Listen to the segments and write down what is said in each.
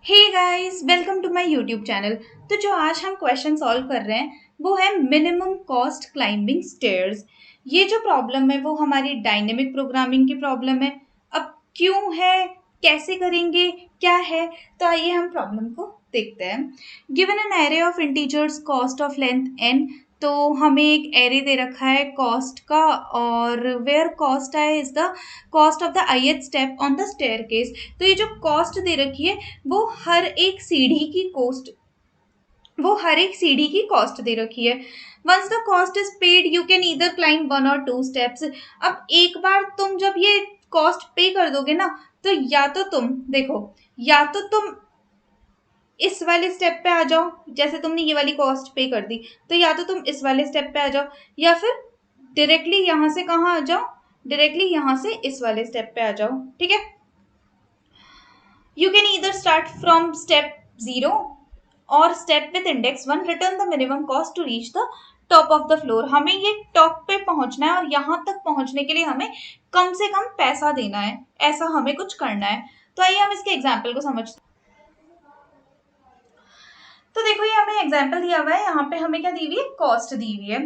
Hey guys, welcome to my YouTube channel. तो जो आज हम क्वेश्चन सॉल्व कर रहे हैं वो है मिनिमम कॉस्ट क्लाइंबिंग स्टेयर्स। ये जो प्रॉब्लम है वो हमारी डायनेमिक प्रोग्रामिंग की प्रॉब्लम है। अब क्यों है, कैसे करेंगे, क्या है, तो आइए हम प्रॉब्लम को देखते हैं। Given an array of integers cost of length n, तो हमें एक एरे दे रखा है कॉस्ट का, और वेयर कॉस्ट है is the cost of the ith step on the staircase. तो ये जो कॉस्ट दे रखी है वो हर एक सीढ़ी की कॉस्ट दे रखी है। Once the cost is paid you can either climb 1 और 2 स्टेप्स। अब एक बार तुम जब ये कॉस्ट पे कर दोगे ना, तो या तो तुम देखो, या तो तुम इस वाले स्टेप पे आ जाओ, जैसे तुमने ये वाली कॉस्ट पे कर दी, तो या तो तुम इस वाले स्टेप पे आ जाओ, या फिर डायरेक्टली यहाँ से कहाँ आ जाओ, डायरेक्टली यहाँ से इस वाले स्टेप पे आ जाओ। ठीक है, you can either start from step 0 or step with index 1, return the minimum cost to reach the top of the floor. हमें ये टॉप पे पहुंचना है और यहाँ तक पहुंचने के लिए हमें कम से कम पैसा देना है, ऐसा हमें कुछ करना है। तो आइए हम इसके एग्जाम्पल को समझते हैं। तो देखो, ये हमें एग्जाम्पल दिया हुआ है, यहाँ पे हमें क्या दी हुई है, कॉस्ट दी हुई है।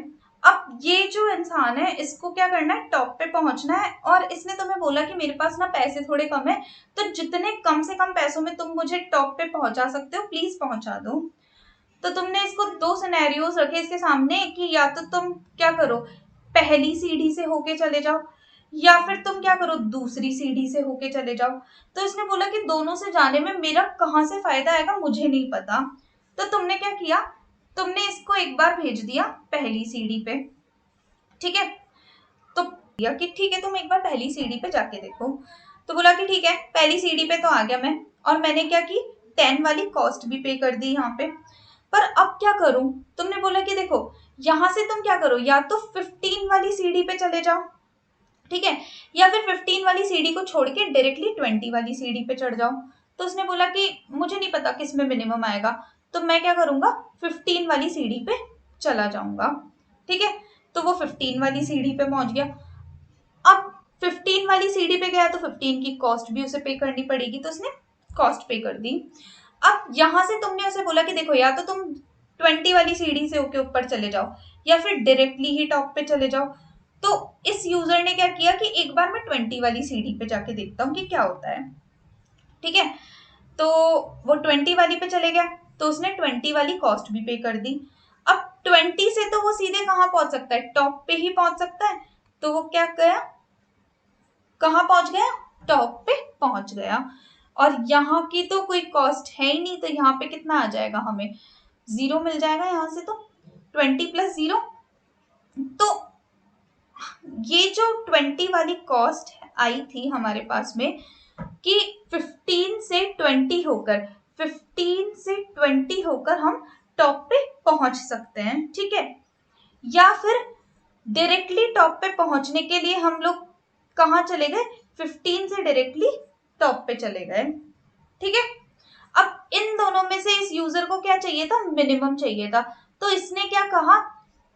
अब ये जो इंसान है इसको क्या करना है, टॉप पे पहुंचना है, और इसने तुम्हें बोला कि मेरे पास ना पैसे थोड़े कम है, तो जितने कम से कम पैसों में तुम मुझे टॉप पे पहुंचा सकते हो प्लीज पहुंचा दो। तो तुमने इसको दो सिनेरियोस रखे इसके सामने कि या तो तुम क्या करो, पहली सीढ़ी से होके चले जाओ, या फिर तुम क्या करो, दूसरी सीढ़ी से होके चले जाओ। तो इसने बोला कि दोनों से जाने में मेरा कहाँ से फायदा आएगा मुझे नहीं पता। तो तुमने क्या किया, तुमने इसको एक बार भेज दिया पहली सीढ़ी पे। ठीक है, तो दिया कि ठीक है तुम एक बार पहली सीढ़ी पे जाके देखो। तो बोला कि ठीक है, पहली सीढ़ी पे तो आ गया मैं, और मैंने क्या की, 10 वाली कॉस्ट भी पे कर दी यहाँ पे। पर अब क्या करूं, तुमने बोला कि देखो यहाँ से तुम क्या करो, या तो 15 वाली सीढ़ी पे चले जाओ, ठीक है, या फिर 15 वाली सीढ़ी को छोड़ के डायरेक्टली 20 वाली सीढ़ी पे चढ़ जाओ। तो उसने बोला कि मुझे नहीं पता किस में मिनिमम आएगा, तो मैं क्या करूंगा, 15 वाली सीढ़ी पे चला जाऊंगा। ठीक है, तो वो 15 वाली सीढ़ी पे पहुंच गया। अब 15 वाली सीढ़ी पे गया तो 15 की कॉस्ट भी उसे पे करनी पड़ेगी, तो उसने कॉस्ट पे कर दी। अब यहां से तुमने उसे बोला कि देखो या तो तुम 20 वाली सीढ़ी से होके ऊपर चले जाओ, या फिर डायरेक्टली ही टॉप पे चले जाओ। तो इस यूजर ने क्या किया कि एक बार मैं 20 वाली सीढ़ी पे जाके देखता हूँ कि क्या होता है। ठीक है, तो वो 20 वाली पे चले गया, तो उसने 20 वाली कॉस्ट भी पे कर दी। अब 20 से तो वो सीधे कहाँ पहुंच सकता है, टॉप पे ही पहुंच सकता है। तो वो क्या गया, कहाँ पहुंच गया, टॉप पे पहुंच गया। और यहाँ की तो कोई कॉस्ट है ही नहीं, तो यहाँ पे कितना आ जाएगा, हमें 0 मिल जाएगा यहाँ से। तो 20 + 0, तो ये जो 20 वाली कॉस्ट आई थी हमारे पास में कि 15 से 20 होकर हम टॉप पे पहुंच सकते हैं। ठीक है, या फिर डायरेक्टली टॉप पे पहुंचने के लिए हम लोग कहाँ चले गए, 15 से डायरेक्टली टॉप पे चले गए। ठीक है, अब इन दोनों में से इस यूजर को क्या चाहिए था, मिनिमम चाहिए था। तो इसने क्या कहा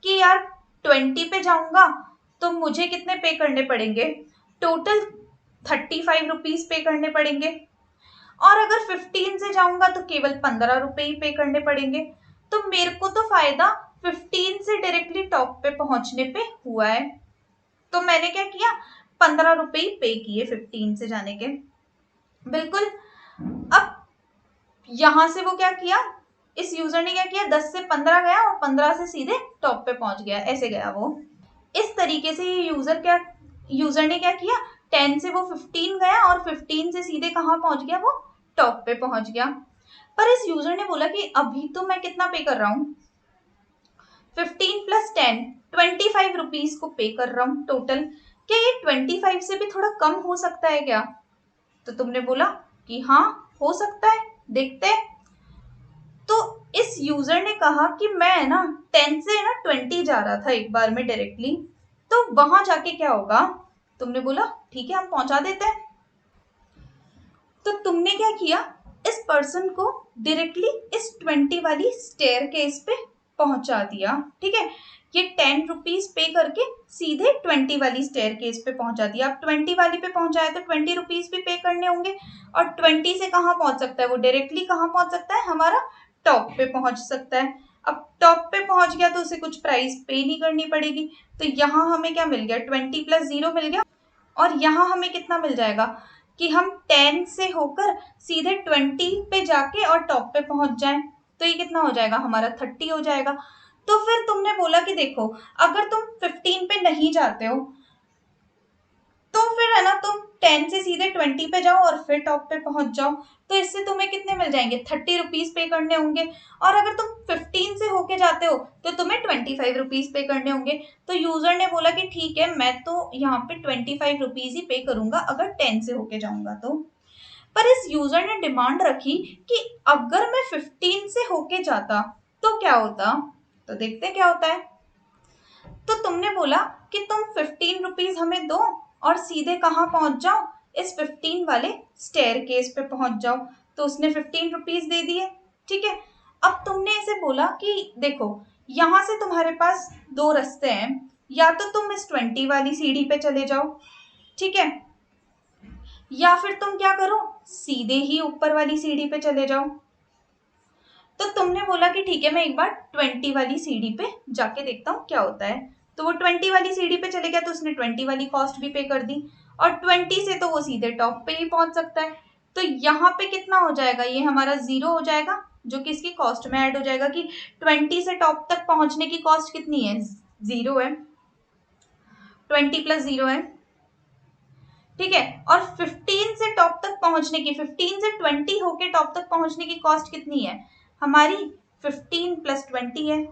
कि यार 20 पे जाऊंगा तो मुझे कितने पे करने पड़ेंगे, टोटल 35 रुपीज पे करने पड़ेंगे, और अगर 15 से जाऊंगा तो केवल 15 रुपए ही पे करने पड़ेंगे। तो मेरे को तो फायदा 15 से डायरेक्टली टॉप पे पहुंचने पे हुआ है, तो मैंने क्या किया, 15 रुपए ही पे किए 15 से जाने के। बिल्कुल। अब यहां से वो क्या किया, इस यूजर ने क्या किया, 10 से 15 गया और 15 से सीधे टॉप पे पहुंच गया, ऐसे गया वो। इस तरीके से ये यूजर ने क्या किया, 10 से वो 15 गया और 15 से सीधे कहाँ पहुंच गया, वो टॉप पे पहुंच गया। पर इस यूजर ने बोला कि अभी तो मैं कितना पे कर रहा हूँ, 15 + 10 25 रुपीज को पे कर रहा हूँ टोटल। क्या ये 25 से भी थोड़ा कम हो सकता है क्या? तो तुमने बोला कि हाँ हो सकता है, देखते हैं। तो इस यूजर ने कहा कि मैं ना 10 से ना 20 जा रहा था एक बार में डायरेक्टली, तो वहां जाके क्या होगा, तुमने बोला ठीक है हम पहुंचा देते हैं। तो तुमने क्या किया, इस पर्सन को डायरेक्टली इस 20 वाली स्टेयर केस पे पहुंचा दिया। ठीक है, ये 10 रुपीज पे करके सीधे 20 वाली स्टेयरकेस पे पहुंचा दिया। अब 20 वाली पे पहुंचाया तो 20 रुपीज भी पे करने होंगे, और 20 से कहाँ पहुंच सकता है वो, डायरेक्टली कहाँ पहुंच सकता है, हमारा टॉप पे पहुंच सकता है। अब टॉप पे पहुंच गया तो उसे कुछ प्राइस पे नहीं करनी पड़ेगी, तो यहाँ हमें क्या मिल गया, 20 + 0 मिल गया। और यहाँ हमें कितना मिल जाएगा कि हम 10 से होकर सीधे 20 पे जाके और टॉप पे पहुंच जाएं, तो ये कितना हो जाएगा, हमारा 30 हो जाएगा। तो फिर तुमने बोला कि देखो अगर तुम 15 पे नहीं जाते हो तो फिर है ना तुम 10 से सीधे 20 पे जाओ और फिर टॉप पे पहुंच जाओ, तो इससे तुम्हें कितने मिल जाएंगे, 30 रुपीज पे करने होंगे। और अगर तुम 15 से होके जाते हो तो तुम्हें 25 रुपीज पे करने होंगे। तो यूजर ने बोला कि ठीक है मैं तो यहाँ पे 25 रुपीज ही पे करूंगा अगर 10 से होके जाऊंगा तो। पर इस यूजर ने डिमांड रखी कि अगर मैं 15 से होके जाता तो क्या होता, तो देखते क्या होता है। तो तुमने बोला कि तुम 15 रुपीज हमें दो और सीधे कहाँ पहुंच जाओ, इस 15 वाले स्टेयरकेस पे पहुंच जाओ। तो उसने 15 रुपीज दे दिए, ठीक है। अब तुमने इसे बोला कि देखो यहां से तुम्हारे पास दो रास्ते हैं, या तो तुम इस 20 वाली सीढ़ी पे चले जाओ, ठीक है, या फिर तुम क्या करो सीधे ही ऊपर वाली सीढ़ी पे चले जाओ। तो तुमने बोला कि ठीक है मैं एक बार 20 वाली सीढ़ी पे जाके देखता हूँ क्या होता है। तो वो 20 वाली सीढ़ी पे चले गया, तो उसने 20 वाली कॉस्ट भी पे कर दी, और 20 से तो वो सीधे टॉप पे ही पहुंच सकता है। तो यहाँ पे कितना हो जाएगा, ये हमारा 0 हो जाएगा, जो कि इसकी कॉस्ट में ऐड हो जाएगा कि 20 से टॉप तक पहुंचने की कॉस्ट कितनी है, 0 है, 20 + 0 है, ठीक है। और 15 से टॉप तक पहुंचने की, 15 से 20 होके टॉप तक पहुंचने की कॉस्ट कितनी है हमारी, 15 + 20 है।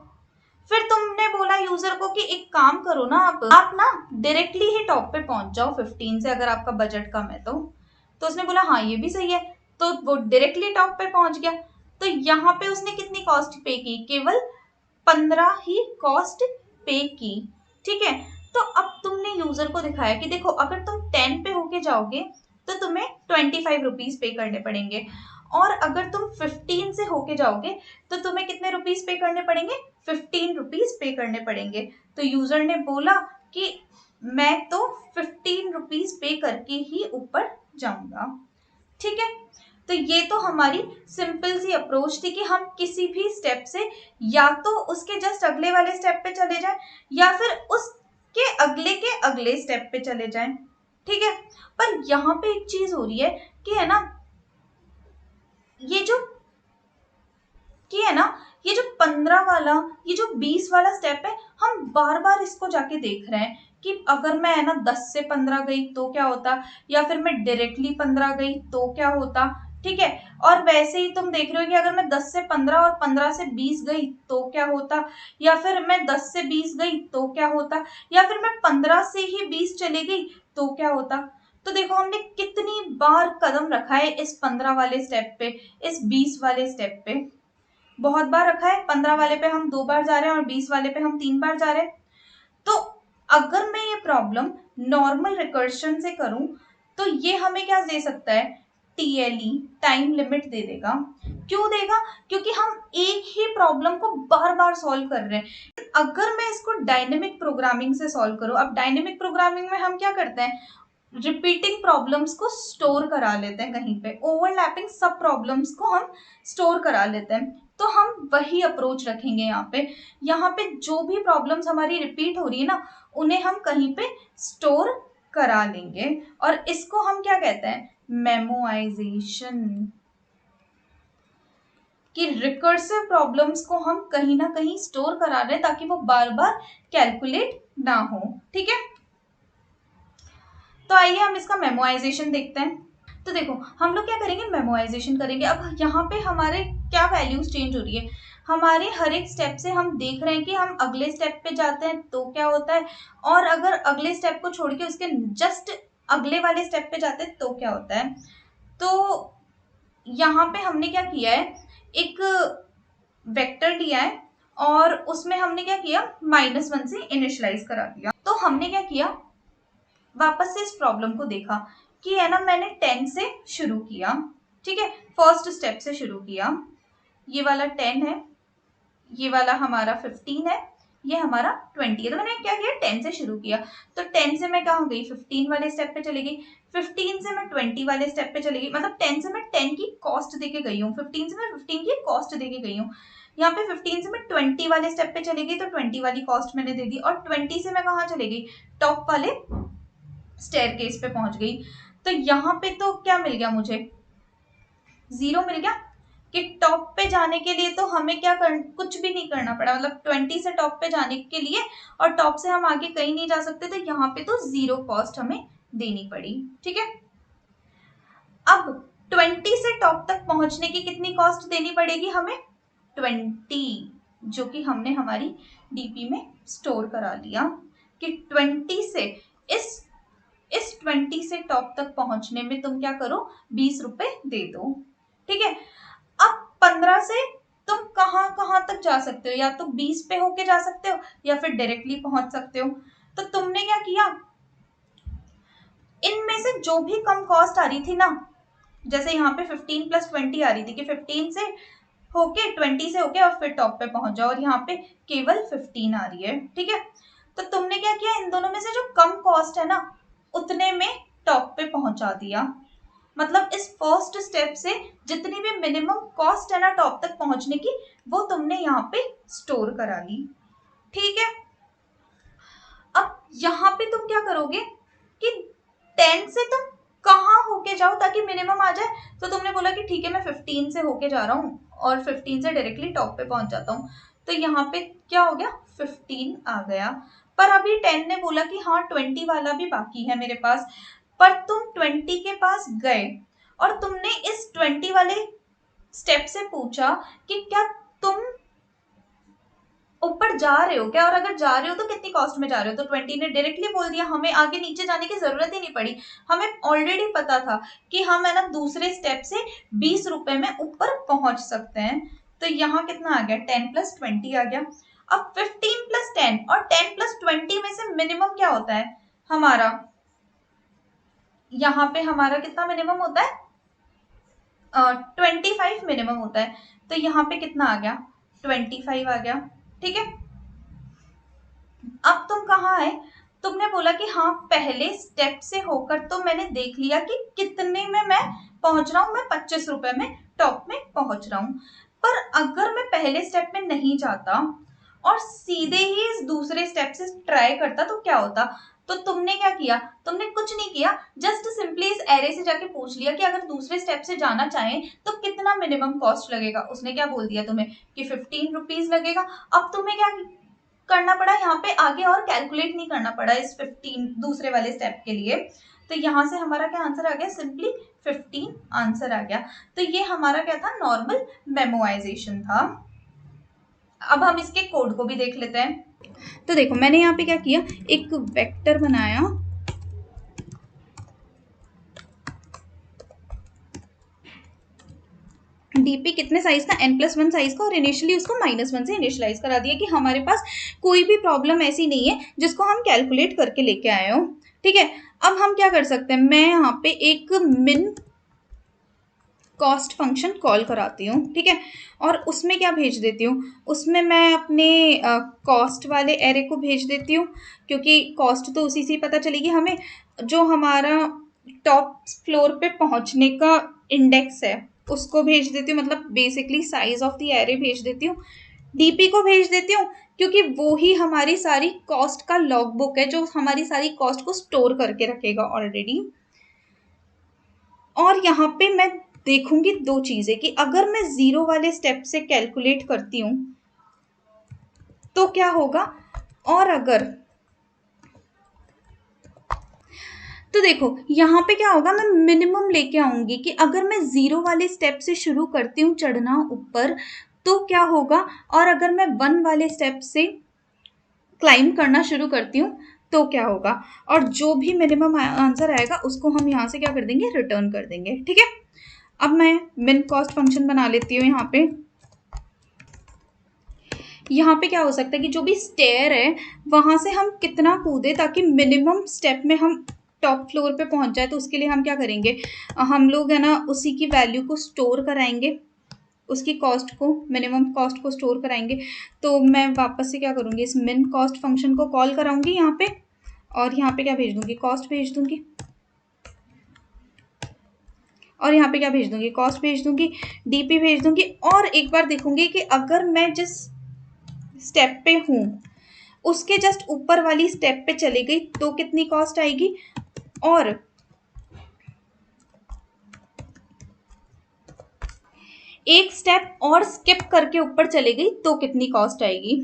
फिर तुमने बोला यूजर को कि एक काम करो ना, आप ना डायरेक्टली ही टॉप पे पहुंच जाओ 15 से, अगर आपका बजट कम है तो उसने बोला हाँ ये भी सही है, तो वो डायरेक्टली टॉप पे पहुंच गया। तो यहाँ पे उसने कितनी कॉस्ट पे की, केवल 15 ही कॉस्ट पे की, ठीक है। तो अब तुमने यूजर को दिखाया कि देखो अगर तुम 10 पे होके जाओगे तो तुम्हें 25 रुपीज पे करने पड़ेंगे, और अगर तुम 15 से होके जाओगे तो तुम्हें कितने रुपीज पे करने पड़ेंगे, 15 रुपीज पे करने पड़ेंगे। तो यूजर ने बोला कि मैं तो 15 रुपीज पे करके ही ऊपर जाऊंगा, ठीक है। तो ये तो हमारी सिंपल सी अप्रोच थी कि हम किसी भी स्टेप से या तो उसके जस्ट अगले वाले स्टेप पे चले जाएं या फिर उसके अगले स्टेप पे चले जाएं, ठीक है। पर यहाँ पे एक चीज हो रही है कि है ना ये जो ये जो 15 वाला, ये जो 20 वाला स्टेप है, हम बार बार इसको जाके देख रहे हैं कि अगर मैं है ना 10 से 15 गई तो क्या होता, या फिर मैं डायरेक्टली 15 गई तो क्या होता, ठीक है। और वैसे ही तुम देख रहे हो कि अगर मैं 10 से 15 और 15 से 20 गई तो क्या होता, या फिर मैं 10 से 20 गई तो क्या होता, या फिर मैं 15 से ही 20 चली गई तो क्या होता। तो देखो हमने कितनी बार कदम रखा है इस 15 वाले स्टेप पे, इस 20 वाले स्टेप पे बहुत बार रखा है। 15 वाले पे हम 2 बार जा रहे हैं और 20 वाले पे हम 3 बार जा रहे हैं। तो अगर मैं ये प्रॉब्लम नॉर्मल रिकर्शन से करूं तो ये हमें क्या दे सकता है, TLE, टाइम लिमिट दे देगा। क्यों देगा, क्योंकि हम एक ही प्रॉब्लम को बार बार सॉल्व कर रहे हैं। अगर मैं इसको डायनेमिक प्रोग्रामिंग से सॉल्व करूं, अब डायनेमिक प्रोग्रामिंग में हम क्या करते हैं, रिपीटिंग प्रॉब्लम्स को स्टोर करा लेते हैं कहीं पे, ओवरलैपिंग सब प्रॉब्लम्स को हम स्टोर करा लेते हैं। तो हम वही अप्रोच रखेंगे यहाँ पे जो भी प्रॉब्लम्स हमारी रिपीट हो रही है ना उन्हें हम कहीं पे स्टोर करा लेंगे, और इसको हम क्या कहते हैं, मेमोइजेशन, कि रिकर्सिव प्रॉब्लम्स को हम कहीं ना कहीं स्टोर करा रहे हैं ताकि वो बार बार कैलकुलेट ना हो, ठीक है। तो आइए हम इसका मेमोइजेशन देखते हैं। तो देखो हम लोग क्या करेंगे, मेमोइजेशन करेंगे। अब यहाँ पे हमारे क्या वैल्यूज चेंज हो रही है, हमारे हर एक स्टेप से हम देख रहे हैं कि हम अगले स्टेप पे जाते हैं तो क्या होता है, और अगर अगले स्टेप को छोड़ के उसके जस्ट अगले वाले स्टेप पे जाते हैं तो क्या होता है। तो यहाँ पे हमने क्या किया है, एक वेक्टर लिया है और उसमें हमने क्या किया, -1 से इनिशियलाइज करा दिया। तो हमने क्या किया, वापस से इस प्रॉब्लम को देखा कि है ना मैंने 10 से शुरू किया, ठीक है, फर्स्ट स्टेप से शुरू किया, ये वाला 10 है, ये वाला हमारा 15 है, ये हमारा 20 है। तो मैंने क्या किया, 10 से शुरू किया, तो 10 से मैं कहाँ गई, 15 वाले स्टेप पे चली गई, 15 से मैं 20 वाले स्टेप पे चली गई, मतलब 10 से मैं 10 की कॉस्ट देके गई हूँ, 15 से मैं 15 की कॉस्ट देके गई हूँ। यहाँ पे 15 से मैं 20 वाले स्टेप पे चली गई, तो 20 वाली कॉस्ट मैंने दे दी, और 20 से मैं कहाँ चली गई, टॉप वाले स्टेयरकेस पे पहुंच गई। तो यहाँ पे तो क्या मिल गया मुझे, 0 मिल गया, कि टॉप पे जाने के लिए तो हमें कुछ भी नहीं करना पड़ा, मतलब 20 से टॉप पे जाने के लिए, और टॉप से हम आगे कहीं नहीं जा सकते, तो यहाँ पे तो 0 कॉस्ट हमें देनी पड़ी। ठीक है, अब 20 से टॉप तक पहुंचने की कितनी कॉस्ट देनी पड़ेगी हमें, 20, जो कि हमने हमारी डीपी में स्टोर करा लिया, कि 20 से इस 20 से टॉप तक पहुंचने में तुम क्या करो, 20 रुपए दे दो। ठीक है, अब 15 से तुम कहां कहां तक जा सकते हो, या तो 20 पे होके जा सकते हो, या फिर डायरेक्टली पहुंच सकते हो। तो तुमने क्या किया, इनमें से जो भी कम कॉस्ट आ रही थी ना, जैसे यहाँ पे 15 प्लस 20 आ रही थी, कि 15 से होके 20 से होके और फिर टॉप पे पहुंच जाओ, और यहाँ पे केवल 15 आ रही है। ठीक है, तो तुमने क्या किया, इन दोनों में से जो कम कॉस्ट है ना, उतने में टॉप पे पहुंचा दिया। मतलब इस फर्स्ट स्टेप से जितनी भी मिनिमम कॉस्ट है ना टॉप तक पहुंचने की, वो तुमने यहाँ पे स्टोर करा ली। ठीक है, अब यहाँ पे तुम क्या करोगे कि 10 से तुम कहाँ होके जाओ ताकि मिनिमम आ जाए, तो तुमने बोला कि ठीक है मैं 15 से होके जा रहा हूँ और 15 से डायरेक्टली टॉप पे पहुंच जाता हूँ, तो यहाँ पे क्या हो गया, 15 आ गया। पर अभी 10 ने बोला कि हाँ 20 वाला भी बाकी है मेरे पास, पर तुम 20 के पास गए और तुमने इस 20 वाले स्टेप से पूछा कि क्या तुम ऊपर जा रहे हो क्या, और अगर जा रहे हो तो कितनी कॉस्ट में जा रहे हो, तो 20 ने डायरेक्टली बोल दिया, हमें आगे नीचे जाने की जरूरत ही नहीं पड़ी, हमें ऑलरेडी पता था कि हम है ना दूसरे स्टेप से 20 रुपए में ऊपर पहुंच सकते हैं। तो यहाँ कितना आ गया, 10 प्लस 20 आ गया। अब 15 प्लस 10 और 10 प्लस 20 में से मिनिमम क्या होता है हमारा, यहाँ पे हमारा कितना मिनिमम होता है, 25 मिनिमम होता है, तो यहाँ पे कितना आ गया, 25 आ गया। ठीक है, अब तुम कहाँ आए, तुमने बोला कि हाँ पहले स्टेप से होकर तो मैंने देख लिया कि कितने में मैं पहुंच रहा हूं, मैं 25 रुपए में टॉप में पहुंच रहा हूं। पर अगर मैं पहले स्टेप में नहीं जाता और सीधे ही इस दूसरे स्टेप से ट्राई करता तो क्या होता, तो तुमने क्या किया, तुमने कुछ नहीं किया, जस्ट सिंपली इस एरे से जाके पूछ लिया कि अगर दूसरे स्टेप से जाना चाहें तो कितना मिनिमम कॉस्ट लगेगा। उसने क्या बोल दिया तुम्हें कि 15 रुपीज लगेगा। अब तुम्हें क्या करना पड़ा, यहाँ पे आगे और कैलकुलेट नहीं करना पड़ा इस 15 दूसरे वाले स्टेप के लिए, तो यहाँ से हमारा क्या आंसर आ गया, सिंपली 15 आंसर आ गया। तो ये हमारा क्या था, नॉर्मल मेमोराइजेशन था। अब हम इसके कोड को भी देख लेते हैं। तो देखो मैंने यहाँ पे क्या किया, एक वेक्टर बनाया, डीपी कितने साइज का, n+1 साइज का, और इनिशियली उसको -1 से इनिशियलाइज करा दिया कि हमारे पास कोई भी प्रॉब्लम ऐसी नहीं है जिसको हम कैलकुलेट करके लेके आए हो। ठीक है, अब हम क्या कर सकते हैं, मैं यहाँ पे एक मिन कॉस्ट फंक्शन कॉल कराती हूँ। ठीक है, और उसमें क्या भेज देती हूँ, उसमें मैं अपने कॉस्ट वाले एरे को भेज देती हूँ, क्योंकि कॉस्ट तो उसी से पता चलेगी हमें, जो हमारा टॉप फ्लोर पे पहुँचने का इंडेक्स है उसको भेज देती हूँ, मतलब basically size of the array भेज देती हूँ। डीपी को भेज देती हूँ क्योंकि वो ही हमारी सारी कॉस्ट का लॉग बुक है, जो हमारी सारी कॉस्ट को स्टोर करके रखेगा ऑलरेडी। और यहाँ पे मैं देखूंगी दो चीजें, कि अगर मैं 0 वाले स्टेप से कैलकुलेट करती हूँ तो क्या होगा, और अगर, तो देखो यहाँ पे क्या होगा, मैं मिनिमम लेके आऊंगी कि अगर मैं 0 वाले स्टेप से शुरू करती हूँ चढ़ना ऊपर तो क्या होगा, और अगर मैं 1 वाले स्टेप से क्लाइम करना शुरू करती हूँ तो क्या होगा, और जो भी मिनिमम आंसर आएगा उसको हम यहाँ से क्या कर देंगे, रिटर्न कर देंगे। ठीक है, अब मैं मिन कॉस्ट फंक्शन बना लेती हूँ। यहाँ पे क्या हो सकता है कि जो भी स्टेयर है वहां से हम कितना कूदे ताकि मिनिमम स्टेप में हम टॉप फ्लोर पे पहुंच जाए, तो उसके लिए हम क्या करेंगे, हम लोग है ना उसी की वैल्यू को स्टोर कराएंगे। उसकी कॉस्ट को, मिनिमम कॉस्ट को स्टोर कराएंगे। तो मैं वापस से क्या करूँगी, इस मिन कॉस्ट फंक्शन को कॉल कराऊंगी यहाँ पे, और यहाँ पे क्या भेज दूंगी, कॉस्ट भेज दूंगी, और यहाँ पे क्या भेज दूंगी, कॉस्ट भेज दूंगी, डीपी भेज दूंगी। और एक बार देखूंगी कि अगर मैं जिस स्टेप पे हूँ उसके जस्ट ऊपर वाली स्टेप पे चली गई तो कितनी कॉस्ट आएगी, और एक स्टेप और स्किप करके ऊपर चली गई तो कितनी कॉस्ट आएगी।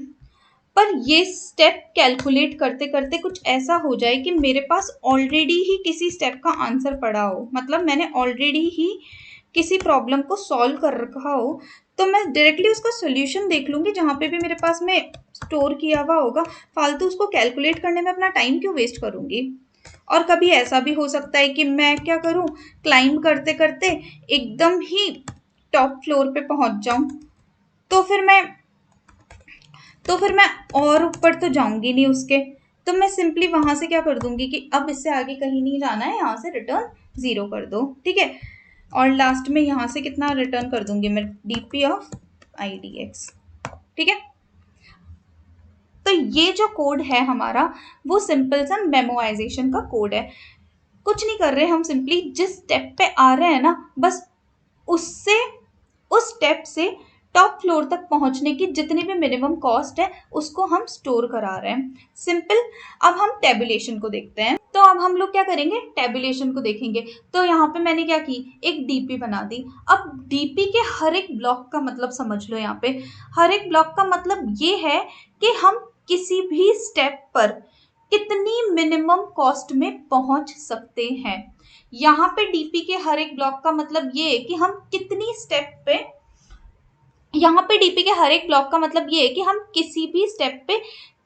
पर ये स्टेप कैलकुलेट करते करते कुछ ऐसा हो जाए कि मेरे पास ऑलरेडी ही किसी स्टेप का आंसर पड़ा हो, मतलब मैंने ऑलरेडी ही किसी प्रॉब्लम को सॉल्व कर रखा हो, तो मैं डायरेक्टली उसका सोल्यूशन देख लूँगी जहाँ पे भी मेरे पास में स्टोर किया हुआ होगा। फालतू उसको कैलकुलेट करने में अपना टाइम क्यों वेस्ट करूँगी। और कभी ऐसा भी हो सकता है कि मैं क्या करूँ, क्लाइंब करते करते एकदम ही टॉप फ्लोर पे पहुँच जाऊँ, तो फिर मैं और ऊपर तो जाऊंगी नहीं उसके। तो मैं सिंपली वहां से क्या कर दूंगी कि अब इससे आगे कहीं नहीं जाना है, यहाँ से रिटर्न 0 कर दो, ठीक है। और लास्ट में यहाँ से कितना रिटर्न कर दूंगी मैं, डीपी ऑफ IDX, ठीक है। तो ये जो कोड है हमारा वो सिंपल सा मेमोराइजेशन का कोड है। कुछ नहीं कर रहे हम, सिंपली जिस स्टेप पे आ रहे हैं ना, बस उससे उस स्टेप से टॉप फ्लोर तक पहुंचने की जितनी भी मिनिमम कॉस्ट है उसको हम स्टोर करा रहे हैं, सिंपल। अब हम टेबुलेशन को देखते हैं। तो अब हम लोग क्या करेंगे, टेबुलेशन को देखेंगे। तो यहाँ पे मैंने क्या की, एक डीपी बना दी। अब डीपी के हर एक ब्लॉक का मतलब समझ लो, यहाँ पे हर एक ब्लॉक का मतलब ये है कि हम किसी भी स्टेप पर कितनी मिनिमम कॉस्ट में पहुंच सकते हैं। यहाँ पे डीपी के हर एक ब्लॉक का मतलब ये है कि हम कितनी स्टेप पे, यहाँ पे डीपी के हर एक ब्लॉक का मतलब ये है कि हम किसी भी स्टेप पे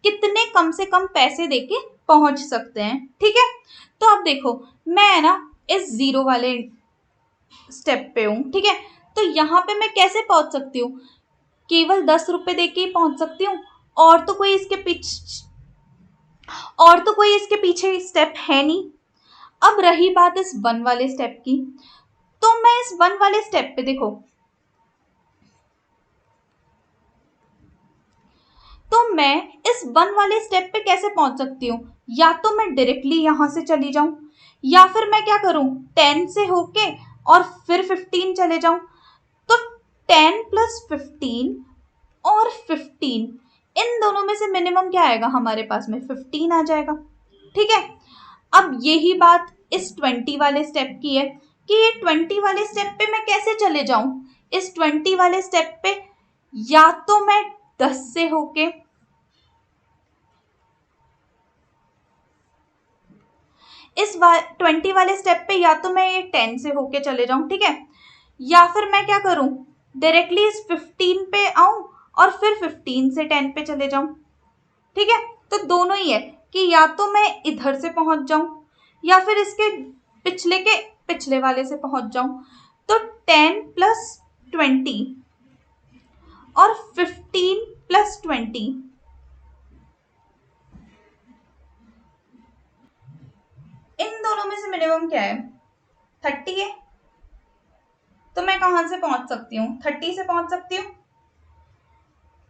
कितने कम से कम पैसे देके पहुंच सकते हैं, ठीक है। तो अब देखो मैं ना इस 0 वाले स्टेप पे हूँ, ठीक है। तो यहाँ पे मैं कैसे पहुंच सकती हूँ, केवल 10 रुपए देके ही पहुंच सकती हूँ, और तो कोई इसके पीछे स्टेप है नहीं। अब रही बात इस 1 वाले स्टेप की, तो मैं इस 1 वाले स्टेप पे देखो, तो मैं इस 1 वाले स्टेप पे कैसे पहुंच सकती हूँ, या तो मैं डायरेक्टली यहां से चली जाऊं, या फिर मैं क्या करूं, 10 से होके और फिर 15 चले जाऊं। तो 10 + 15 और 15, इन दोनों में से मिनिमम क्या आएगा हमारे पास में, 15 आ जाएगा, ठीक है। अब यही बात इस 20 वाले स्टेप की है कि ये 20 वाले स्टेप पे मैं कैसे चले जाऊं। इस 20 वाले स्टेप पे या तो मैं 10 से होके, इस 20 वाले स्टेप पे या तो मैं ये 10 से होके चले जाऊं, ठीक है, या फिर मैं क्या करूं, डायरेक्टली इस 15 पे आऊं और फिर 15 से 10 पे चले जाऊं, ठीक है। तो दोनों ही है कि या तो मैं इधर से पहुंच जाऊं या फिर इसके पिछले के पिछले वाले से पहुंच जाऊं। तो 10 + 20 और 15 + 20, इन दोनों में से मिनिमम क्या है, 30 है। तो मैं कहां से पहुंच सकती हूँ, 30 से पहुंच सकती हूँ।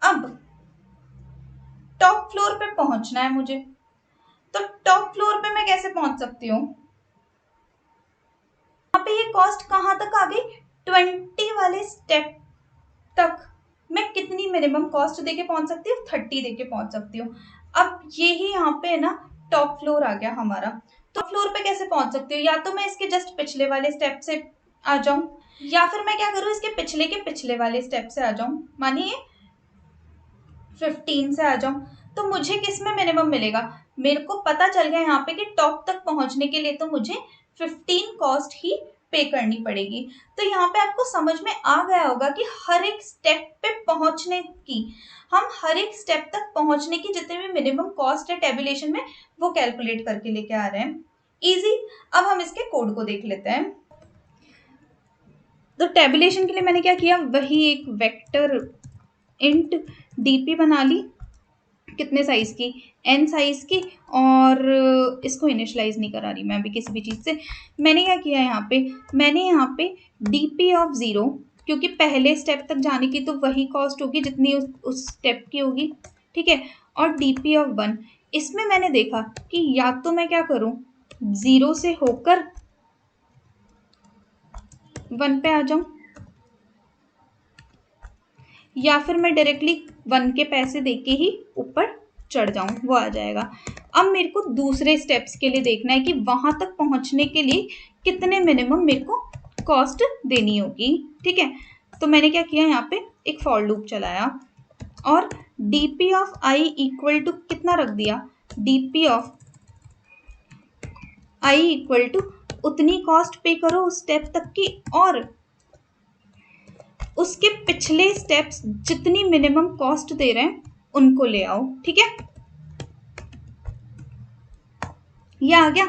अब टॉप फ्लोर पे पहुंचना है मुझे, तो टॉप फ्लोर पे मैं कैसे पहुंच सकती हूँ, यहाँ पे ये कॉस्ट कहां तक आ गई, 20 वाले स्टेप तक मैं कितनी मिनिमम कॉस्ट देके पहुंच सकती हूँ, 30 देके पहुंच सकती हूँ। अब यही यहाँ पे ना टॉप फ्लोर आ गया हमारा। तो फ्लोर पे कैसे पहुंच सकती हूँ, या तो मैं इसके जस्ट पिछले वाले स्टेप से आ जाऊं, या फिर मैं क्या करूँ, इसके पिछले के पिछले वाले स्टेप से आ जाऊं, मानिए 15 से आ जाऊं। तो मुझे किस में मिनिमम मिलेगा, मेरे को पता चल गया यहाँ पे कि टॉप तक पहुंचने के लिए तो मुझे 15 कॉस्ट ही पे करनी पड़ेगी। तो यहाँ पे आपको समझ में आ गया होगा कि हर एक स्टेप पे पहुंचने की, हम हर एक स्टेप तक पहुंचने की जितने भी मिनिमम कॉस्ट है टेबुलेशन में वो कैलकुलेट करके लेके आ रहे हैं। इजी। अब हम इसके कोड को देख लेते हैं। तो टेबुलेशन के लिए मैंने क्या किया, वही एक वेक्टर इंट डीपी बना ली, कितने साइज की, n साइज की, और इसको इनिशलाइज नहीं करा रही मैं अभी किसी भी चीज़ से। मैंने क्या किया यहाँ पे, मैंने यहाँ पे dp ऑफ 0 क्योंकि पहले स्टेप तक जाने की तो वही कॉस्ट होगी जितनी उस स्टेप की होगी, ठीक है। और डीपी ऑफ 1, इसमें मैंने देखा कि या तो मैं क्या करूं, 0 से होकर 1 पे आ जाऊं, या फिर मैं डायरेक्टली 1 के पैसे देके ही ऊपर चढ़ जाऊं, वो आ जाएगा। अब मेरे को दूसरे स्टेप्स के लिए देखना है कि वहां तक पहुंचने के लिए कितने मिनिमम मेरे को कॉस्ट देनी होगी, ठीक है। तो मैंने क्या किया, यहाँ पे एक फॉर लूप चलाया और DP of i equal to कितना रख दिया, DP of i equal to उतनी कॉस्ट पे करो उस स्टेप तक की, और उसके पिछले स्टेप्स जितनी मिनिमम कॉस्ट दे रहे हैं उनको ले आओ, ठीक है। ये आ गया।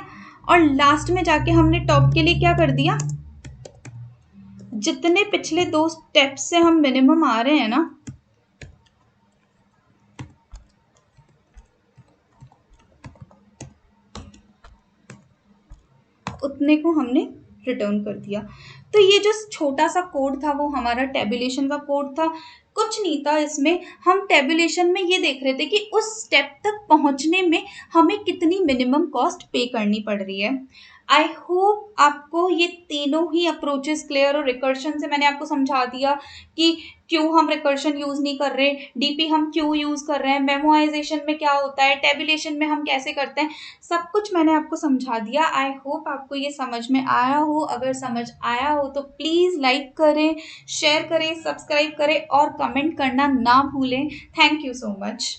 और लास्ट में जाके हमने टॉप के लिए क्या कर दिया, जितने पिछले 2 स्टेप्स से हम मिनिमम आ रहे हैं ना, उतने को हमने रिटर्न कर दिया। तो ये जो छोटा सा कोड था वो हमारा टेबुलेशन का कोड था, कुछ नहीं था इसमें। हम टेबुलेशन में ये देख रहे थे कि उस स्टेप तक पहुंचने में हमें कितनी मिनिमम कॉस्ट पे करनी पड़ रही है। आई होप आपको ये तीनों ही अप्रोचेस क्लियर, और रिकर्शन से मैंने आपको समझा दिया कि क्यों हम रिकर्शन यूज नहीं कर रहे, डीपी हम क्यों यूज कर रहे हैं, मेमोराइजेशन में क्या होता है, टेबुलेशन में हम कैसे करते हैं, सब कुछ मैंने आपको समझा दिया। आई होप आपको ये समझ में आया हो। अगर समझ आया हो तो प्लीज़ लाइक करें, शेयर करें, सब्सक्राइब करें और कमेंट करना ना भूलें। Thank you so much.